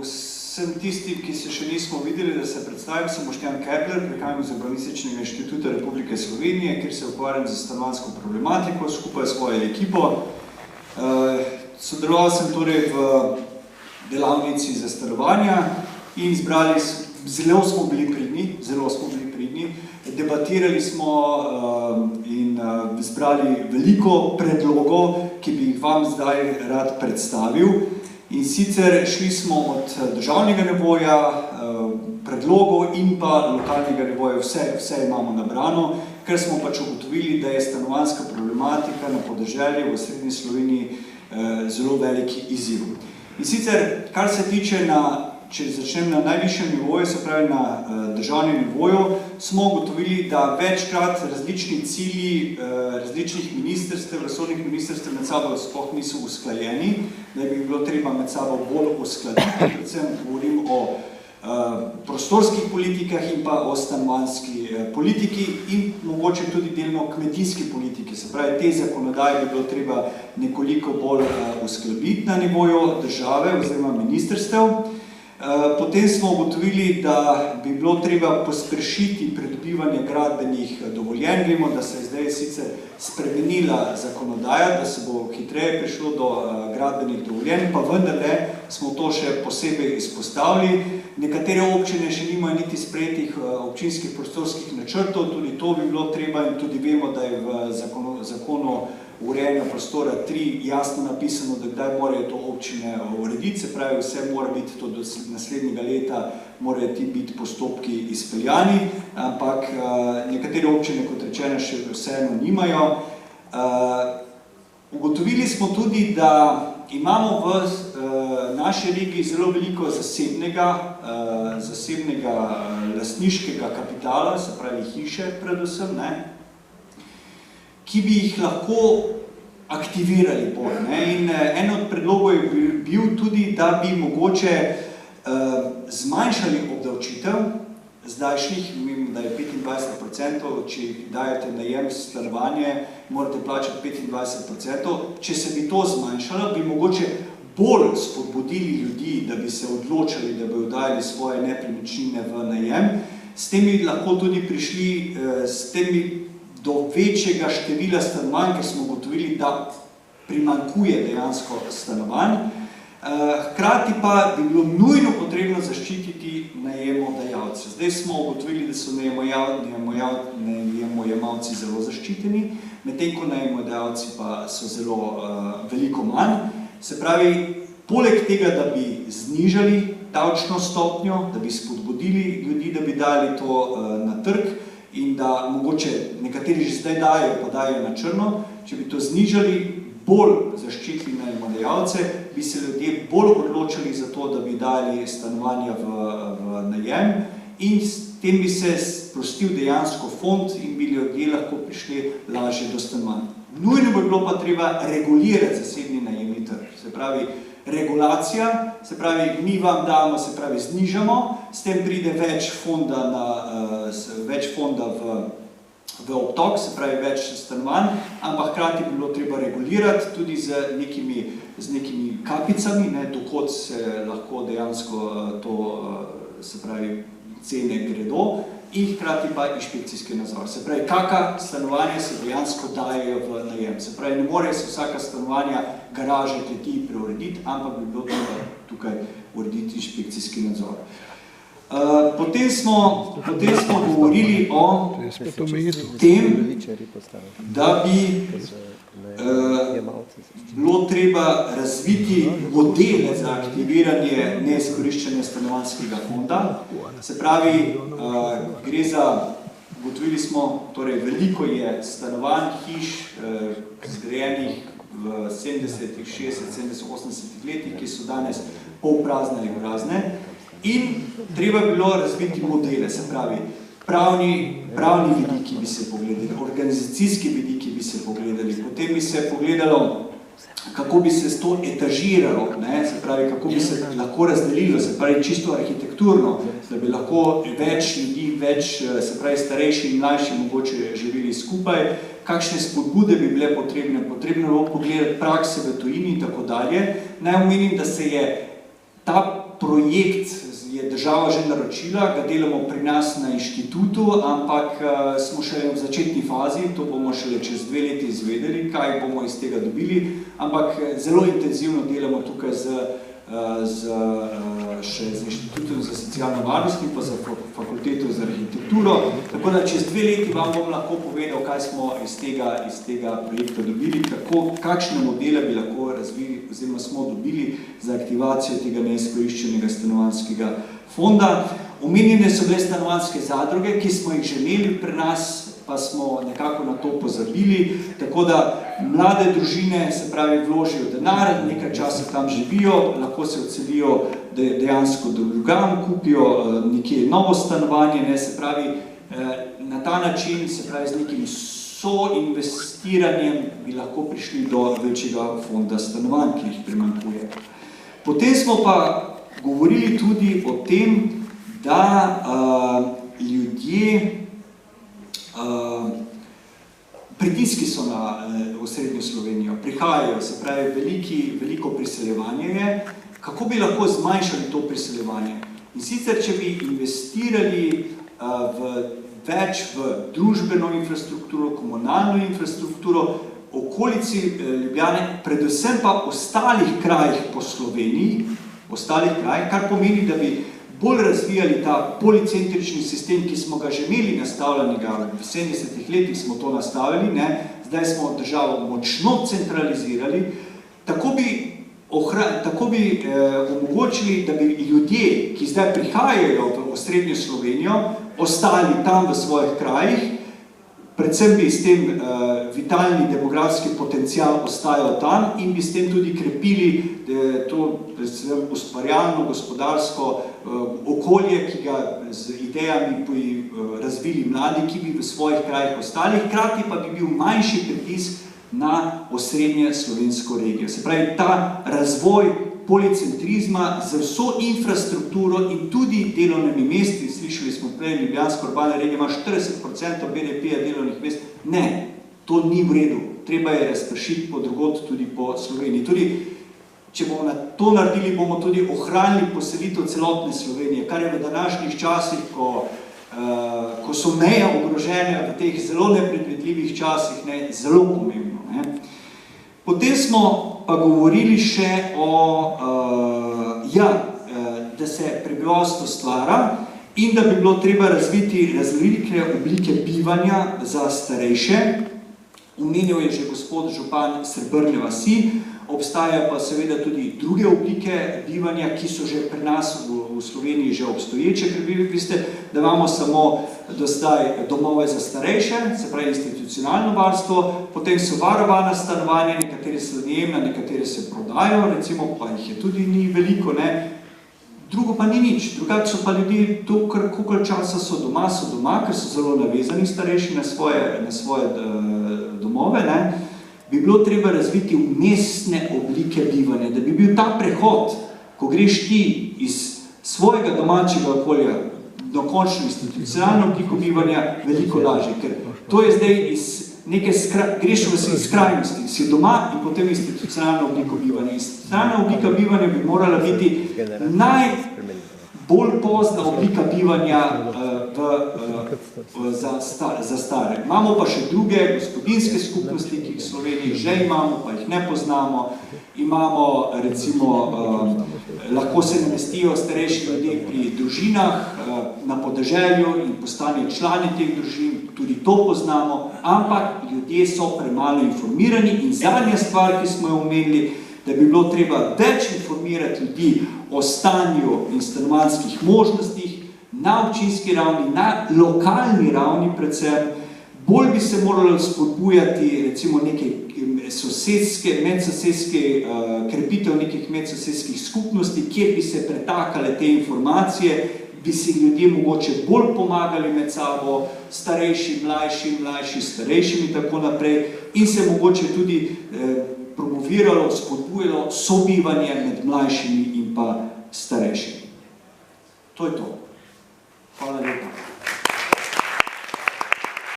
vsem tistim, ki se še nismo videli, da se predstavim, sem Boštjan Kepler, prihajam iz Urbanističnega inštituta Republike Slovenije, kjer se ukvarjam z stanovanjsko problematiko skupaj s svojo ekipo. Sodeloval sem torej v delavnici za stanovanja in zbrali, zelo smo bili pridni, debatirali smo in zbrali veliko predlogov, ki bi jih vam zdaj rad predstavil. In sicer šli smo od državnega nivoja, predlogov in pa lokalnega nivoja, vse imamo nabrano, ker smo pač ugotovili, da je stanovanjska problematika na podeželju v srednji Sloveniji zelo veliki izziv. In sicer, kar se tiče če začnem na najvišjem nivoju, se pravi na državnem nivoju, smo ugotovili, da večkrat različni cilji različnih ministrstev, resornih ministrstev med sabo sploh niso usklajeni, da bi bilo treba med sabo bolj uskladiti, predvsem govorim o prostorskih politikah in pa o stanovanjski politiki in mogoče tudi delno kmetijski politiki. Se pravi, te zakonodaje bi bilo treba nekoliko bolj uskladiti na nivoju države oziroma ministrstev. Potem smo ugotovili, da bi bilo treba pospešiti pridobivanje gradbenih dovoljenj. Vemo, da se je zdaj sicer spremenila zakonodaja, da se bo hitreje prišlo do gradbenih dovoljenj, pa vendarle smo to še posebej izpostavili. Nekatere občine še nimajo niti sprejetih občinskih prostorskih načrtov, tudi to bi bilo treba in tudi vemo, da je v zakonu urejanja prostora 3 jasno napisano, da kdaj morajo to občine urediti, se pravi, vse mora biti to do naslednjega leta, morajo ti biti postopki izpeljani, ampak nekatere občine, kot rečeno, še vseeno nimajo. Ugotovili smo tudi, da imamo v naši regiji zelo veliko zasebnega lastniškega kapitala, se pravi hiše predvsem, ki bi jih lahko aktivirali bolj. In en od predlogov je bil tudi, da bi mogoče zmanjšali obdavčitev zdajšnjih, vem, da je 25%, če dajete najem stanovanje, morate plačati 25%. Če se bi to zmanjšalo, bi mogoče bolj spodbudili ljudi, da bi se odločali, da bi oddajali svoje nepremičnine v najem. S tem bi lahko tudi prišli, s tem bi do večjega števila stanovanj, ker smo ugotovili, da primanjkuje dejansko stanovanj. Hkrati pa bi bilo nujno potrebno zaščititi najemodajalce. Zdaj smo ugotovili, da so najemojemalci zelo zaščiteni, medtem ko najemodajalci pa so zelo veliko manj. Se pravi, poleg tega, da bi znižali davčno stopnjo, da bi spodbudili ljudi, da bi dali to na trg, in da mogoče nekateri že zdaj dajo, pa dajo na črno, če bi to znižali, bolj zaščitili najemodajalce, bi se ljudje bolj odločali za to, da bi dali stanovanja v najem in s tem bi se sprostil dejansko fond in bi ljudje lahko prišli lažje do stanovanj. Nujno bi bilo pa treba regulirati zasebni najemni trg, se pravi, regulacija, se pravi, mi vam damo, se pravi, znižamo, s tem pride več fonda v obtok, se pravi, več stanovanj, ampak hkrati bi bilo treba regulirati tudi z nekimi kapicami, dokot se lahko dejansko to, se pravi, cene gredo in hkrati pa inšpekcijski nadzor. Se pravi, kakšna stanovanja se dejansko dajejo v najem. Se pravi, ne more se vsaka stanovanja garaže, kleti preurediti, ampak bi bilo treba tukaj urediti inšpekcijski nadzor. Potem smo govorili o tem, da bi bilo treba razviti modele za aktiviranje neizkoriščanja stanovanjskega fonda. Se pravi, gre za, ugotovili smo, torej veliko je stanovanj, hiš, zgrajenih v 70-ih, 60-ih, 70-ih, 80-ih letih, ki so danes polprazne ali prazne. In treba bilo razviti modele, se pravi, pravni vidiki bi se pogledali, organizacijski vidiki bi se pogledali, potem bi se pogledalo, kako bi se to etažiralo, se pravi, kako bi se lahko razdelilo, se pravi, čisto arhitekturno, da bi lahko več ljudi, se pravi, starejši in mlajši mogoče živeli skupaj, kakšne spodbude bi bile potrebne bilo pogledati prakse v tujini in tako dalje. Naj omenim, da se je projekt je država že naročila, ga delamo pri nas na inštitutu, ampak smo še v začetni fazi, to bomo šele čez 2 leti izvedeli, kaj bomo iz tega dobili, ampak zelo intenzivno delamo tukaj še z inštitutom za socialno varnost in pa za fakulteto za arhitekturo, tako da čez 2 leti vam bom lahko povedal, kaj smo iz tega projekta dobili, kakšne modele bi lahko razvili oziroma smo dobili za aktivacijo tega neizkoriščenega stanovanjskega fonda. Omenjene so bile stanovanjske zadruge, ki smo jih že imeli pri nas, pa smo nekako na to pozabili, tako da mlade družine, se pravi, vložijo denar, nekaj časa tam živijo, lahko se odselijo dejansko drugam, kupijo nekje novo stanovanje, se pravi, na ta način, se pravi, z nekim soinvestiranjem bi lahko prišli do večjega fonda stanovanj, ki jih primanjkuje. Potem smo pa govorili tudi o tem, da ljudje, pritiski so na osrednjo Slovenijo, prihajajo, se pravi, veliko priseljevanje je, kako bi lahko zmanjšali to priseljevanje. In sicer, če bi investirali več v družbeno infrastrukturo, komunalno infrastrukturo, okolici Ljubljane, predvsem pa ostalih krajih po Sloveniji, kar pomeni, da bi bolj razvijali ta policentrični sistem, ki smo ga že imeli nastavljenega, v 70-ih letih smo to nastavili, zdaj smo državo močno centralizirali, tako bi omogočili, da bi ljudje, ki zdaj prihajajo v osrednjo Slovenijo, ostali tam v svojih krajih, predvsem bi s tem vitalni demografski potencial ostajal tam in bi s tem tudi krepili to ustvarjalno gospodarsko okolje, ki ga z idejami razvili mladi, ki bi v svojih krajih ostali, hkrati pa bi bil manjši pritisk na osrednje slovensko regijo. Se pravi, ta razvoj policentrizma z vso infrastrukturo in tudi delovnimi mesti, slišali smo prej, Ljubljanska urbana regija ima 40% BDP-ja delovnih mest, ne, to ni v redu, treba je razpršiti podrugot tudi po Sloveniji. Tudi, če bomo to naredili, bomo tudi ohranili poselitev celotne Slovenije, kar je v današnjih časih, ko so meje ogrožene v teh zelo nepredvidljivih časih, zelo pomembno. Potem smo pa govorili še da se prebivalstvo stvara in da bi bilo treba razviti razlike oblike bivanja za starejše. Omenil je že gospod župan Srebrne vasi, obstajajo pa seveda tudi druge oblike bivanja, ki so že pri nas v Sloveniji že obstoječe, ker veste, da imamo samo do zdaj domove za starejše, se pravi institucionalno varstvo, potem so varovana stanovanja, nekatere so najemna, nekatere se prodajo, recimo pa jih je tudi ni veliko, drugo pa ni nič, drugače so pa ljudje to, koliko časa so doma, ker so zelo navezani starejši na svoje domove, bi bilo treba razviti vmesne oblike bivanja, da bi bil ta prehod, ko greš ti iz svojega domačega okolja do končno institucionalno obliko bivanja, veliko lažje, ker to je zdaj iz neke greš v skrajnosti, si doma in potem institucionalno obliko bivanja. Institucionalna oblika bivanja bi morala biti najbolj pozna oblika bivanja za stare. Imamo pa še druge gospodinjske skupnosti, ki jih v Sloveniji že imamo, pa jih ne poznamo. Imamo, recimo, lahko se namestijo starejši ljudje pri družinah na podeželju in postanejo člani teh družin, tudi to poznamo, ampak ljudje so premalo informirani in zadnja stvar, ki smo jo omenili, da bi bilo treba več informirati ljudi o stanju in stanovanjskih možnostih na občinski ravni, na lokalni ravni predvsem, bolj bi se moralo spodbujati recimo neke medsosedske, krepitev nekih medsosedskih skupnosti, kjer bi se pretakale te informacije, bi si ljudje mogoče bolj pomagali med sabo, starejši, mlajši, starejšimi in tako naprej, in se mogoče tudi promoviralo, spodbujalo sobivanje med mlajšimi in pa starejšimi. To je to. Hvala lepa.